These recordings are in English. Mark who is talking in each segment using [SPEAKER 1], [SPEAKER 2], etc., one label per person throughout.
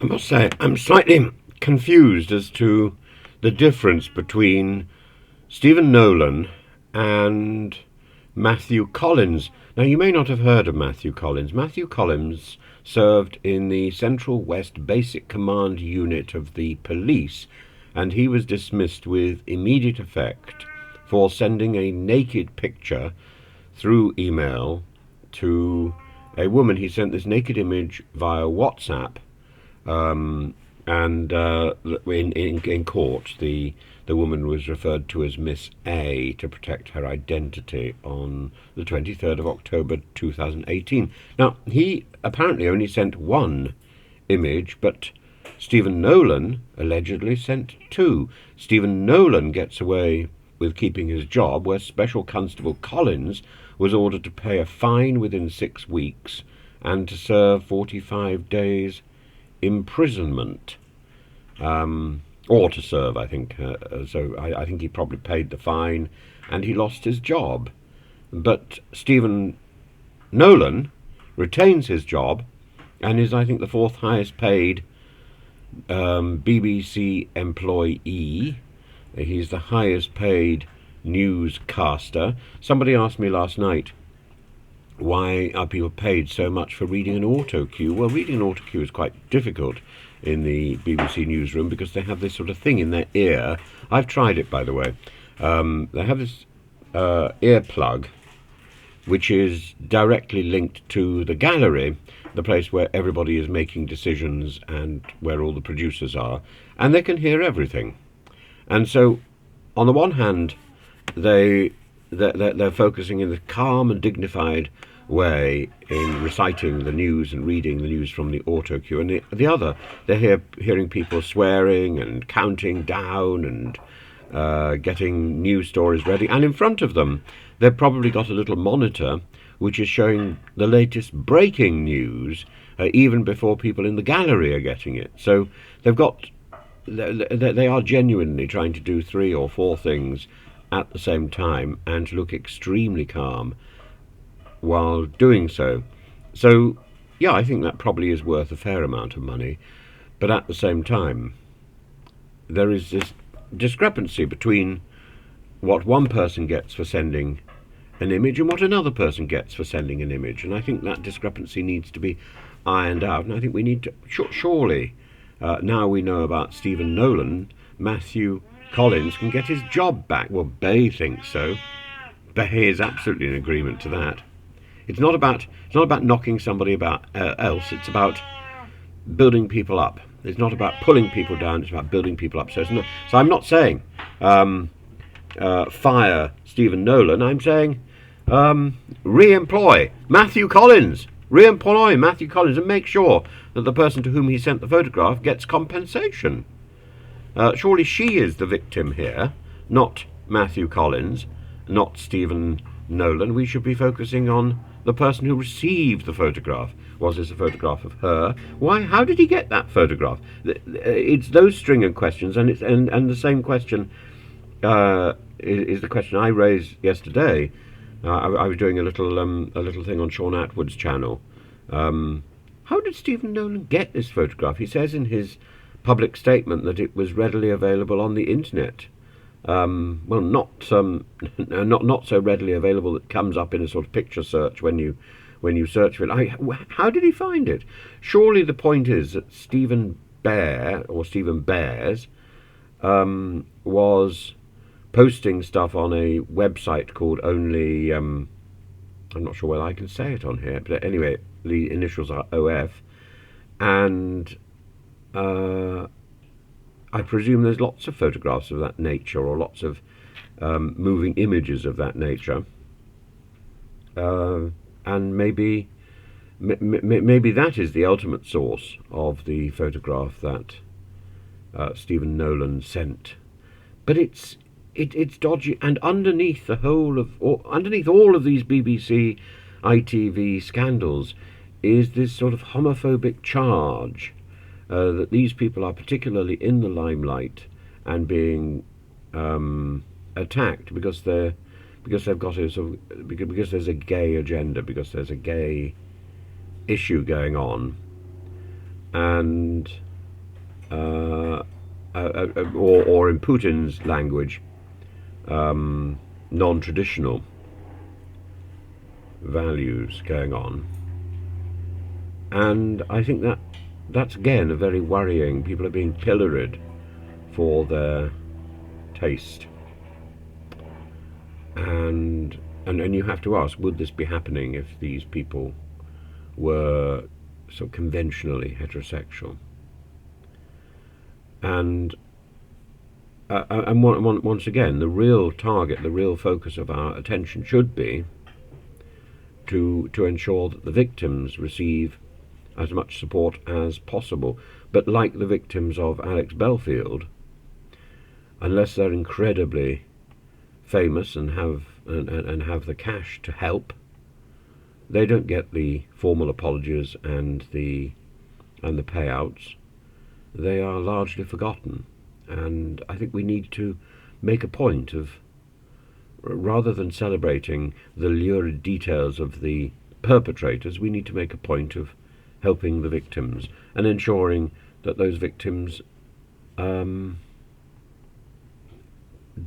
[SPEAKER 1] I must say, I'm slightly confused as to the difference between Stephen Nolan and Matthew Collins. Now, you may not have heard of Matthew Collins. Matthew Collins served in the Central West Basic Command Unit of the police, and he was dismissed with immediate effect for sending a naked picture through email to a woman. He sent this naked image via WhatsApp, and in court, the woman was referred to as Miss A to protect her identity on the 23rd of October 2018. Now, he apparently only sent one image, but Stephen Nolan allegedly sent two. Stephen Nolan gets away with keeping his job, where Special Constable Collins was ordered to pay a fine within 6 weeks and to serve 45 days imprisonment, or to serve, I think. I think he probably paid the fine and he lost his job. But Stephen Nolan retains his job and is, I think, the fourth highest paid BBC employee. He's the highest paid newscaster. Somebody asked me last night, why are people paid so much for reading an auto cue? Well, reading an auto cue is quite difficult in the BBC newsroom because they have this sort of thing in their ear. I've tried it, by the way. They have this earplug which is directly linked to the gallery, the place where everybody is making decisions and where all the producers are, and they can hear everything. And so, on the one hand, they're focusing in a calm and dignified way in reciting the news and reading the news from the auto cue, and the other, they're hearing people swearing and counting down and getting news stories ready, and in front of them they've probably got a little monitor which is showing the latest breaking news even before people in the gallery are getting it. So they are genuinely trying to do 3 or 4 things at the same time and to look extremely calm while doing so. So, yeah, I think that probably is worth a fair amount of money. But at the same time, there is this discrepancy between what one person gets for sending an image and what another person gets for sending an image. And I think that discrepancy needs to be ironed out. And I think we need to, surely, now we know about Stephen Nolan, Matthew Collins can get his job back. Well, Bay thinks so. Bay is absolutely in agreement to that. It's not about knocking somebody else. It's about building people up. It's not about pulling people down. It's about building people up. So I'm not saying fire Stephen Nolan. I'm saying re-employ Matthew Collins. Re-employ Matthew Collins and make sure that the person to whom he sent the photograph gets compensation. Surely she is the victim here, not Matthew Collins, not Stephen Nolan. We should be focusing on the person who received the photograph. Was this a photograph of her? Why? How did he get that photograph? It's those string of questions, and the same question is the question I raised yesterday. I was doing a little thing on Sean Atwood's channel. How did Stephen Nolan get this photograph? He says in his public statement that it was readily available on the internet. Well, not so readily available that it comes up in a sort of picture search when you search for it. How did he find it? Surely the point is that Stephen Bears was posting stuff on a website called Only. I'm not sure whether I can say it on here, but anyway, the initials are OF, and I presume there's lots of photographs of that nature, or lots of moving images of that nature, and maybe that is the ultimate source of the photograph that Stephen Nolan sent. But it's dodgy, and underneath all of these BBC ITV scandals is this sort of homophobic charge that these people are particularly in the limelight and being attacked because they've got a sort of, because there's a gay agenda, because there's a gay issue going on, and uh, or in Putin's language, non-traditional values going on. And I think that's again a very worrying. People are being pilloried for their taste, and you have to ask, would this be happening if these people were so conventionally heterosexual? And once again, the real target, the real focus of our attention should be to ensure that the victims receive as much support as possible. But like the victims of Alex Belfield, unless they're incredibly famous and have the cash to help, they don't get the formal apologies and the payouts. They are largely forgotten. And I think we need to make a point of, rather than celebrating the lurid details of the perpetrators, we need to make a point of helping the victims and ensuring that those victims do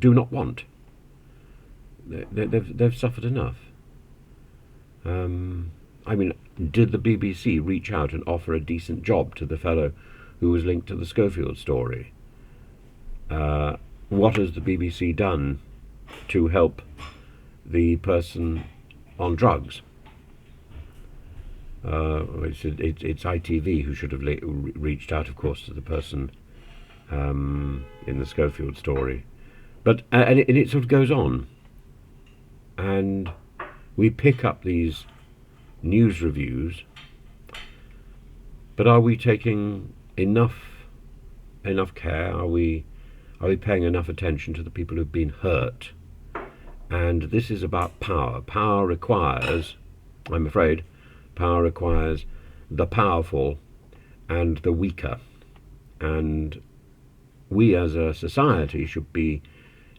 [SPEAKER 1] not want. They've suffered enough. I mean, did the BBC reach out and offer a decent job to the fellow who was linked to the Schofield story? What has the BBC done to help the person on drugs? It's ITV who should have reached out, of course, to the person in the Schofield story. But and it sort of goes on, and we pick up these news reviews. But are we taking enough care? Are we paying enough attention to the people who've been hurt? And this is about power. Power requires, I'm afraid, the powerful and the weaker. And we as a society should be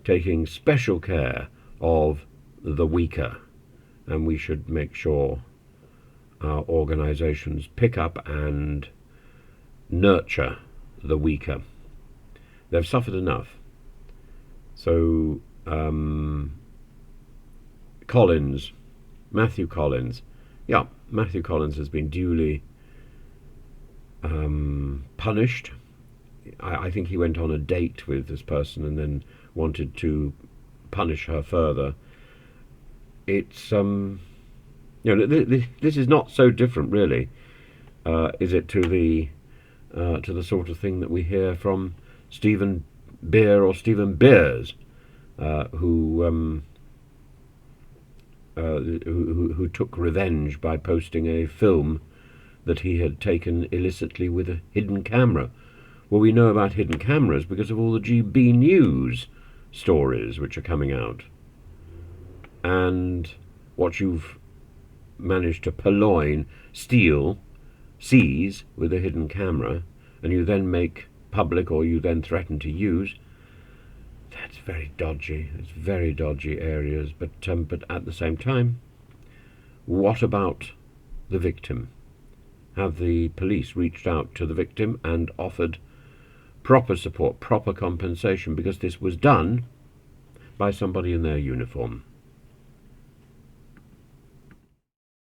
[SPEAKER 1] taking special care of the weaker. And we should make sure our organizations pick up and nurture the weaker. They've suffered enough. So Matthew Collins has been duly punished. I think he went on a date with this person and then wanted to punish her further. It's this is not so different, really, is it, to the sort of thing that we hear from Stephen Beers, who took revenge by posting a film that he had taken illicitly with a hidden camera. Well, we know about hidden cameras because of all the GB News stories which are coming out. And what you've managed to purloin, steal, seize with a hidden camera, and you then make public, or you then threaten to use, that's very dodgy. It's very dodgy areas. But at the same time, what about the victim? Have the police reached out to the victim and offered proper support, proper compensation? Because this was done by somebody in their uniform.